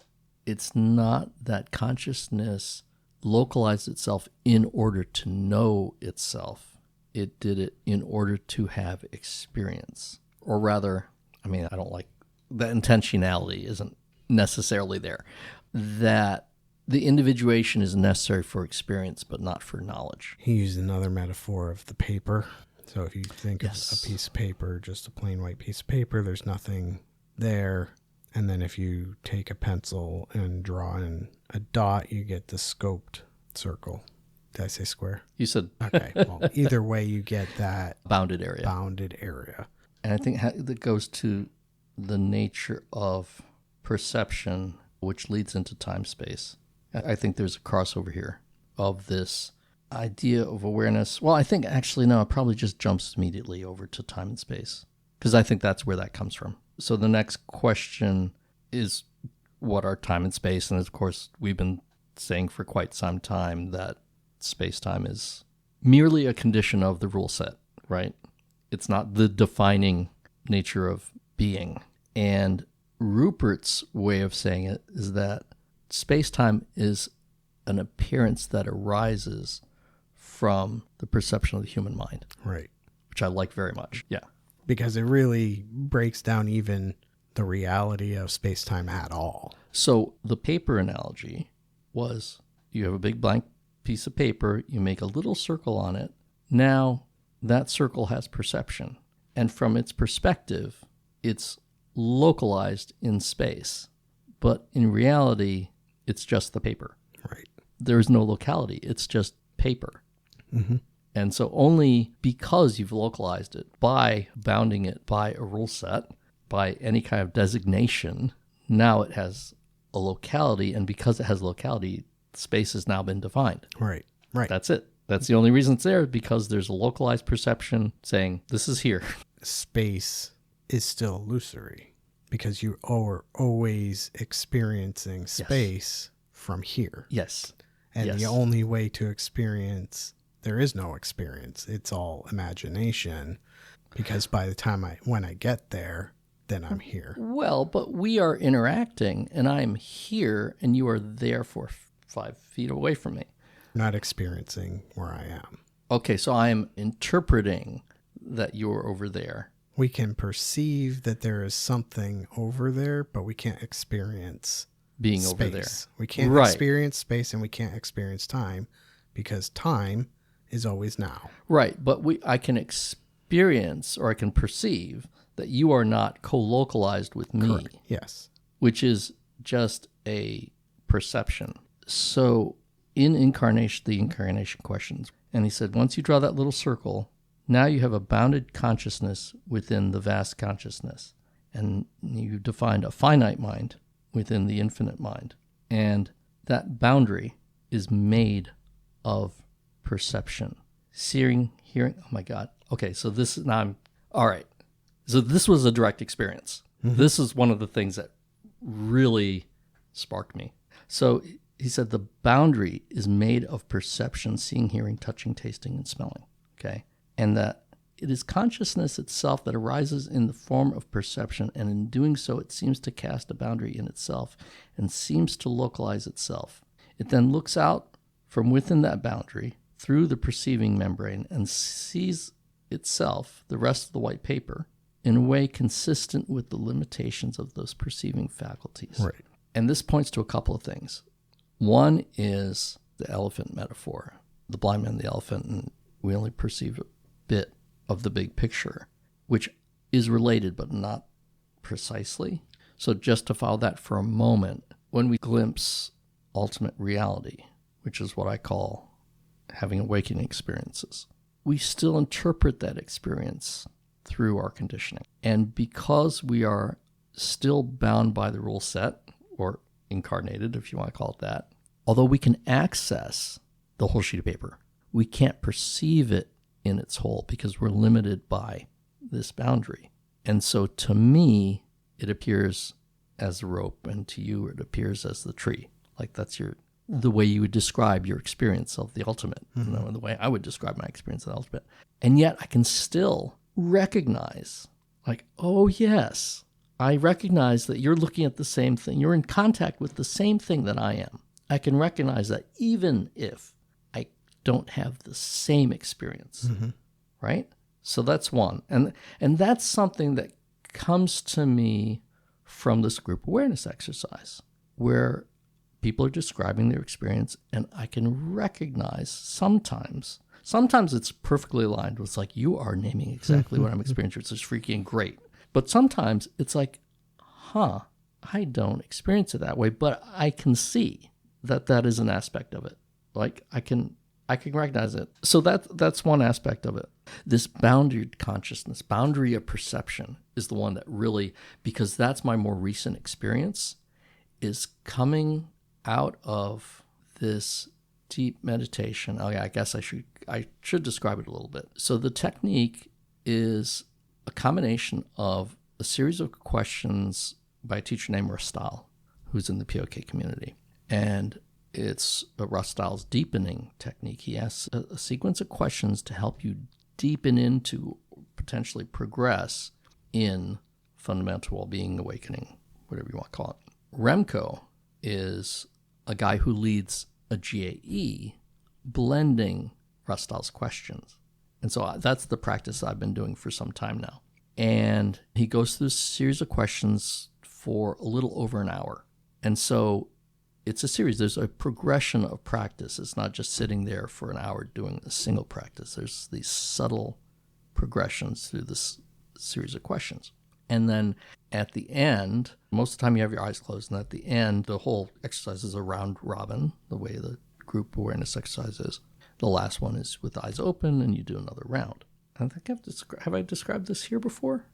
it's not that consciousness localized itself in order to know itself. It did it in order to have experience. Or rather, I don't like, the intentionality isn't necessarily there. That the individuation is necessary for experience, but not for knowledge. He used another metaphor of the paper. So if you think of a piece of paper, just a plain white piece of paper, there's nothing there. And then if you take a pencil and draw in a dot, you get the scoped circle. Did I say square? You said okay. Well, either way, you get that bounded area. And I think that goes to the nature of perception which leads into time-space. I think there's a crossover here of this idea of awareness. Well, I think actually, no, it probably just jumps immediately over to time and space, because I think that's where that comes from. So the next question is, what are time and space? And of course, we've been saying for quite some time that space-time is merely a condition of the rule set, right? It's not the defining nature of being. And Rupert's way of saying it is that space-time is an appearance that arises from the perception of the human mind. Right. Which I like very much. Yeah. Because it really breaks down even the reality of space-time at all. So the paper analogy was, you have a big blank piece of paper, you make a little circle on it. Now that circle has perception. And from its perspective, it's localized in space. But in reality, it's just the paper. Right. There is no locality. It's just paper. Mm-hmm. And so only because you've localized it by bounding it by a rule set, by any kind of designation, now it has a locality. And because it has locality, space has now been defined. Right. Right. That's it. That's the only reason it's there, because there's a localized perception saying, this is here. Space is still illusory because you are always experiencing space from here. Yes. And the only way to experience, there is no experience. It's all imagination, because by the time when I get there, then I'm here. Well, but we are interacting, and I'm here, and you are therefore 5 feet away from me. Not experiencing where I am. Okay, so I'm interpreting that you're over there. We can perceive that there is something over there, but we can't experience being space. Over there. We can't experience space, and we can't experience time, because time is always now. Right, but I can experience, or I can perceive, that you are not co-localized with me. Correct. Yes. Which is just a perception. So in the incarnation questions, and he said, once you draw that little circle, now you have a bounded consciousness within the vast consciousness. And you defined a finite mind within the infinite mind. And that boundary is made of perception. Seeing, hearing, oh my God. Okay, so this is now all right. So this was a direct experience. Mm-hmm. This is one of the things that really sparked me. So he said the boundary is made of perception, seeing, hearing, touching, tasting, and smelling. Okay? And that it is consciousness itself that arises in the form of perception, and in doing so, it seems to cast a boundary in itself and seems to localize itself. It then looks out from within that boundary through the perceiving membrane and sees itself, the rest of the white paper, in a way consistent with the limitations of those perceiving faculties. Right. And this points to a couple of things. One is the elephant metaphor, the blind man and the elephant, and we only perceive a bit of the big picture, which is related but not precisely. So just to follow that for a moment, when we glimpse ultimate reality, which is what I call having awakening experiences, we still interpret that experience through our conditioning. And because we are still bound by the rule set, or incarnated, if you want to call it that, although we can access the whole sheet of paper, we can't perceive it in its whole because we're limited by this boundary. And so to me, it appears as the rope, and to you, it appears as the tree. Like that's the way you would describe your experience of the ultimate, mm-hmm. And the way I would describe my experience of the ultimate. And yet I can still recognize, like, oh yes, I recognize that you're looking at the same thing. You're in contact with the same thing that I am. I can recognize that even if I don't have the same experience, mm-hmm. Right? So that's one. And that's something that comes to me from this group awareness exercise, where people are describing their experience, and I can recognize sometimes it's perfectly aligned with, like, you are naming exactly what I'm experiencing, which is freaky and great. But sometimes it's like, I don't experience it that way, but I can see that is an aspect of it. Like I can recognize it. So that's one aspect of it. This bounded consciousness, boundary of perception, is the one that really, because that's my more recent experience, is coming out of this deep meditation. Oh yeah, I guess I should describe it a little bit. So the technique is a combination of a series of questions by a teacher named Rustal, who's in the POK community. And it's Rustal's deepening technique. He asks a sequence of questions to help you deepen into, potentially progress in fundamental well-being, awakening, whatever you want to call it. Remco is a guy who leads a GAE blending Rustal's questions. And so that's the practice I've been doing for some time now. And he goes through a series of questions for a little over an hour. And so it's a series. There's a progression of practice. It's not just sitting there for an hour doing a single practice. There's these subtle progressions through this series of questions. And then at the end, most of the time you have your eyes closed, and at the end, the whole exercise is a round robin, the way the group awareness exercise is. The last one is with the eyes open, and you do another round. I think have I described this here before?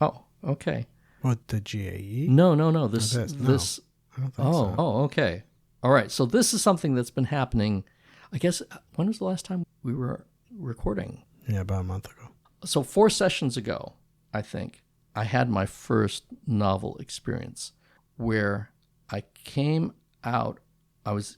Oh, okay. What, the GAE? No. This. I don't think so. Oh, okay. All right. So this is something that's been happening. I guess, when was the last time we were recording? Yeah, about a month ago. So 4 sessions ago, I think, I had my first novel experience where I came out. I was,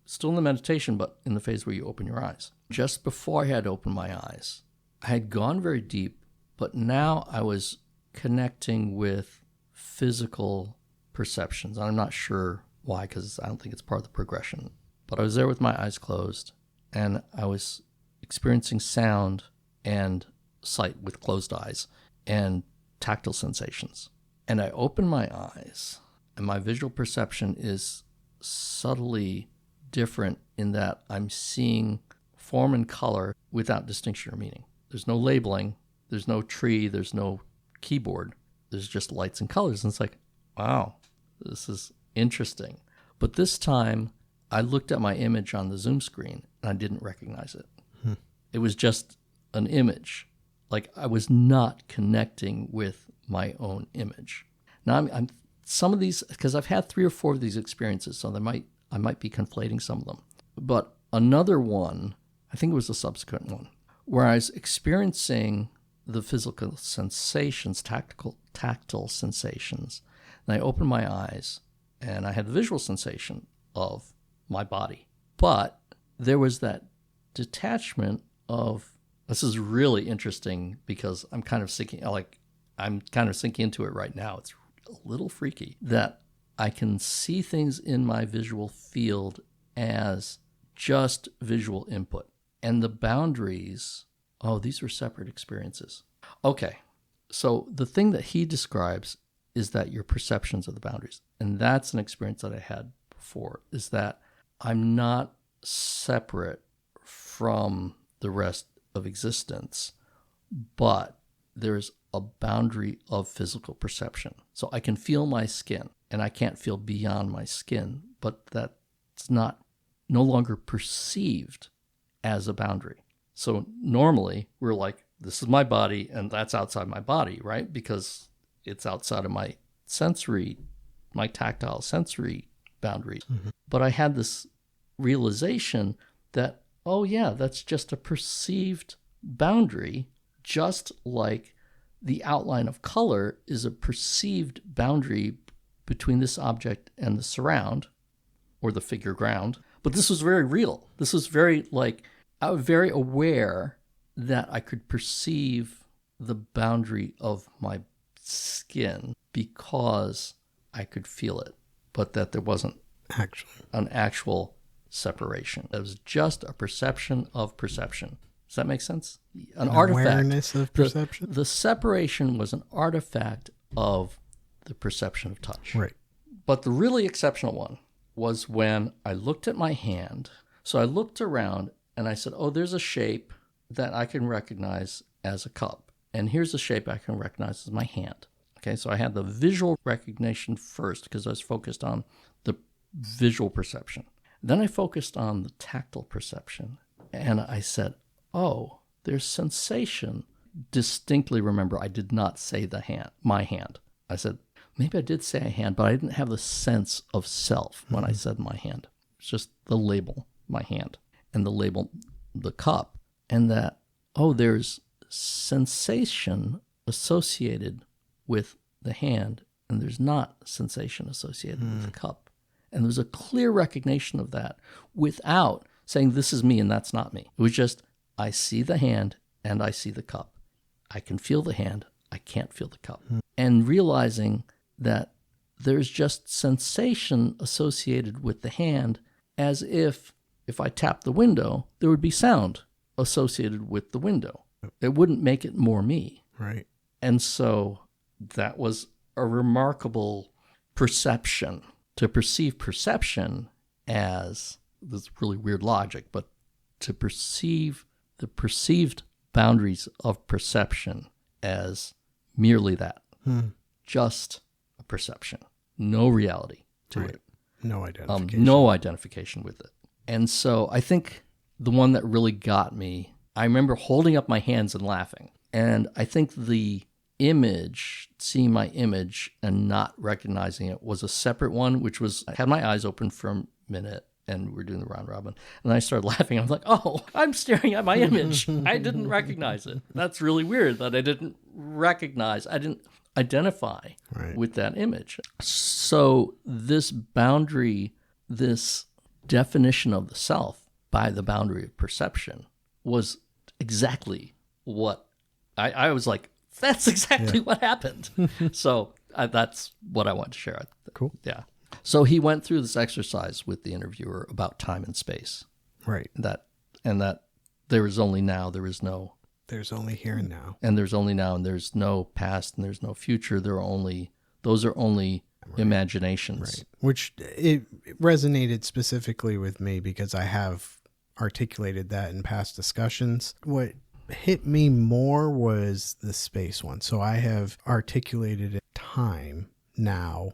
still in the meditation, but in the phase where you open your eyes. Just before I had opened my eyes, I had gone very deep, but now I was connecting with physical perceptions. I'm not sure why, because I don't think it's part of the progression. But I was there with my eyes closed, and I was experiencing sound and sight with closed eyes and tactile sensations. And I open my eyes, and my visual perception is subtly different in that I'm seeing form and color without distinction or meaning. There's no labeling, there's no tree, there's no keyboard, there's just lights and colors. And it's like, wow, this is interesting. But this time, I looked at my image on the Zoom screen, and I didn't recognize it. It was just an image. Like, I was not connecting with my own image. Now, I'm some of these, because I've had 3 or 4 of these experiences, so I might be conflating some of them. But another one, I think it was a subsequent one, where I was experiencing the physical sensations, tactile sensations. And I opened my eyes, and I had the visual sensation of my body. But there was that detachment of, this is really interesting because I'm kind of sinking into it right now. It's a little freaky that I can see things in my visual field as just visual input. And the boundaries, these were separate experiences. Okay, so the thing that he describes is that your perceptions of the boundaries. And that's an experience that I had before, is that I'm not separate from the rest of existence, but there's a boundary of physical perception. So I can feel my skin, and I can't feel beyond my skin, but that's no longer perceived as a boundary. So normally we're like, this is my body, and that's outside my body, right? Because it's outside of my tactile sensory boundaries. Mm-hmm. But I had this realization that, that's just a perceived boundary, just like the outline of color is a perceived boundary between this object and the surround, or the figure ground. But this was very real. This was very, I was very aware that I could perceive the boundary of my skin because I could feel it, but that there wasn't an actual separation. It was just a perception of perception. Does that make sense? An artifact. Awareness of perception? The separation was an artifact of the perception of touch. Right. But the really exceptional one was when I looked at my hand. So I looked around and I said, there's a shape that I can recognize as a cup. And here's a shape I can recognize as my hand. Okay, so I had the visual recognition first because I was focused on the visual perception. Then I focused on the tactile perception. And I said, there's sensation. Distinctly remember, I did not say my hand. I said, maybe I did say a hand, but I didn't have the sense of self when I said my hand. It's just the label, my hand, and the label, the cup, and that, oh, there's sensation associated with the hand, and there's not sensation associated with the cup. And there's a clear recognition of that without saying this is me and that's not me. It was just, I see the hand and I see the cup. I can feel the hand, I can't feel the cup. And realizing that there's just sensation associated with the hand, as if I tap the window, there would be sound associated with the window. It wouldn't make it more me. Right. And so that was a remarkable perception, to perceive perception as this really weird logic, but to perceive the perceived boundaries of perception as merely that, just a perception, no reality to it. No identification. No identification with it. And so I think the one that really got me, I remember holding up my hands and laughing. And I think the image, seeing my image and not recognizing it, was a separate one, which was, I had my eyes open for a minute and we're doing the round robin. And then I started laughing. I was like, oh, I'm staring at my image. I didn't recognize it. That's really weird that I didn't recognize, I didn't identify with that image. So this boundary, this definition of the self by the boundary of perception was exactly what I was like, that's exactly what happened. So that's what I wanted to share. Cool. Yeah. So he went through this exercise with the interviewer about time and space. Right. That there is only now, there is no. There's only here and now. And there's only now, and there's no past, and there's no future. Those are only imaginations. Right. Which it resonated specifically with me because I have articulated that in past discussions. What hit me more was the space one. So I have articulated time, now,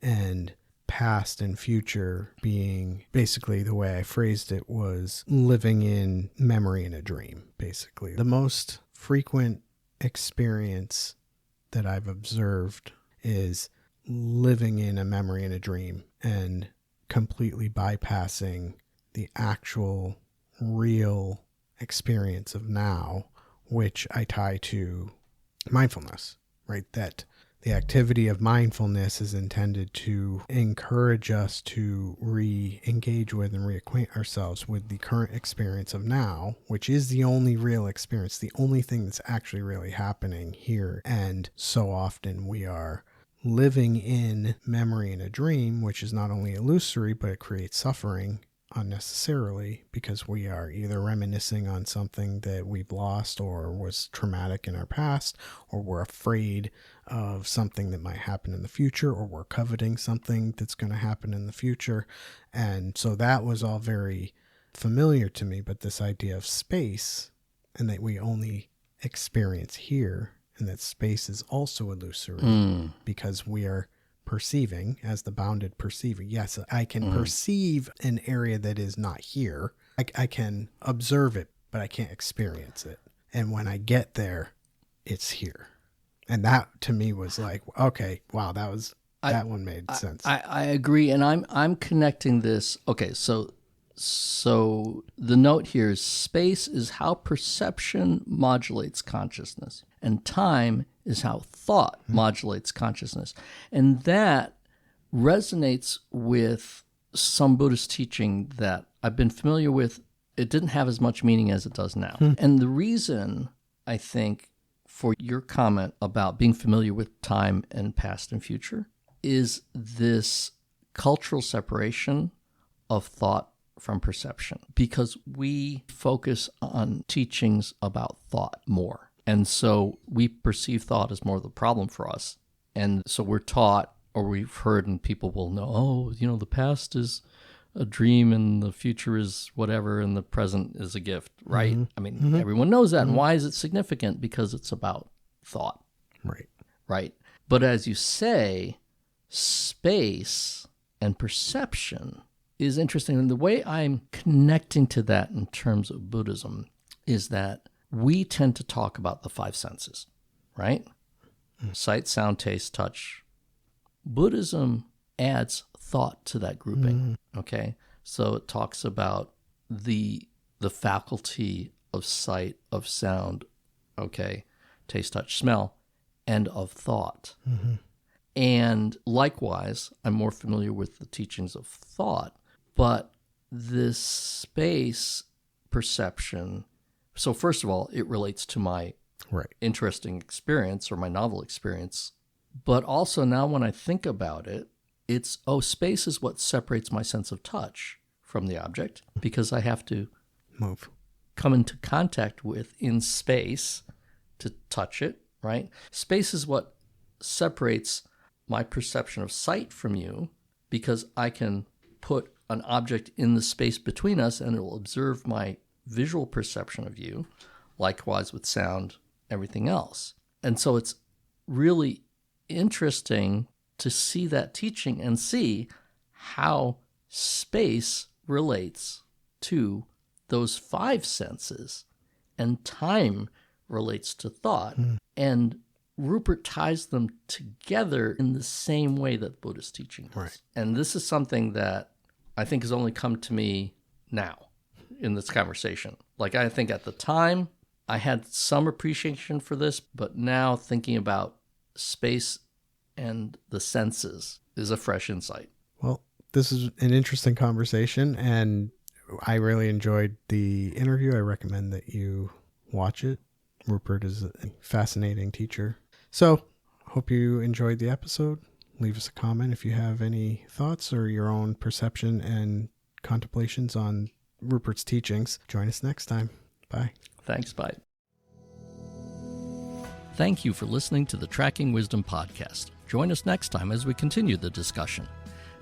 and past and future being basically the way I phrased it was living in memory in a dream, basically. The most frequent experience that I've observed is living in a memory in a dream and completely bypassing the actual real experience of now, which I tie to mindfulness, right? That the activity of mindfulness is intended to encourage us to re-engage with and reacquaint ourselves with the current experience of now, which is the only real experience, the only thing that's actually really happening here. And so often we are living in memory in a dream, which is not only illusory, but it creates suffering unnecessarily because we are either reminiscing on something that we've lost or was traumatic in our past, or we're afraid of something that might happen in the future, or we're coveting something that's going to happen in the future. And so that was all very familiar to me. But this idea of space, and that we only experience here, and that space is also illusory because we are perceiving as the bounded perceiver. Yes, I can perceive an area that is not here. I can observe it, but I can't experience it. And when I get there, it's here. And that to me was like, okay, wow, that one made sense. I agree. And I'm connecting this. Okay. So the note here is space is how perception modulates consciousness, and time is how thought modulates consciousness. And that resonates with some Buddhist teaching that I've been familiar with. It didn't have as much meaning as it does now. And the reason, I think, for your comment about being familiar with time and past and future is this cultural separation of thought from perception, because we focus on teachings about thought more. And so we perceive thought as more of the problem for us. And so we're taught, or we've heard, and people will know, oh, the past is a dream and the future is whatever and the present is a gift, right? I mean, everyone knows that. And why is it significant? Because it's about thought. Right. But as you say, space and perception is interesting. And the way I'm connecting to that in terms of Buddhism is that we tend to talk about the five senses, right? Sight, sound, taste, touch, Buddhism adds thought to that grouping, okay? So it talks about the faculty of sight, of sound, okay, taste, touch, smell, and of thought. And likewise, I'm more familiar with the teachings of thought, but this space perception, so first of all, it relates to my interesting experience or my novel experience, but also now when I think about it, it's, space is what separates my sense of touch from the object, because I have to come into contact with in space to touch it, right? Space is what separates my perception of sight from you, because I can put an object in the space between us and it will observe my visual perception of you, likewise with sound, everything else. And so it's really interesting to see that teaching and see how space relates to those five senses and time relates to thought. And Rupert ties them together in the same way that Buddhist teaching does. Right. And this is something that I think has only come to me now in this conversation. Like, I think at the time I had some appreciation for this, but now thinking about space and the senses is a fresh insight. Well, this is an interesting conversation, and I really enjoyed the interview. I recommend that you watch it. Rupert is a fascinating teacher. So, hope you enjoyed the episode. Leave us a comment if you have any thoughts or your own perception and contemplations on Rupert's teachings. Join us next time. Bye. Thanks, bye. Thank you for listening to the Tracking Wisdom podcast. Join us next time as we continue the discussion.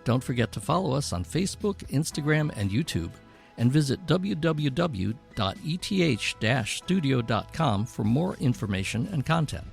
Don't forget to follow us on Facebook, Instagram, and YouTube, and visit www.eth-studio.com for more information and content.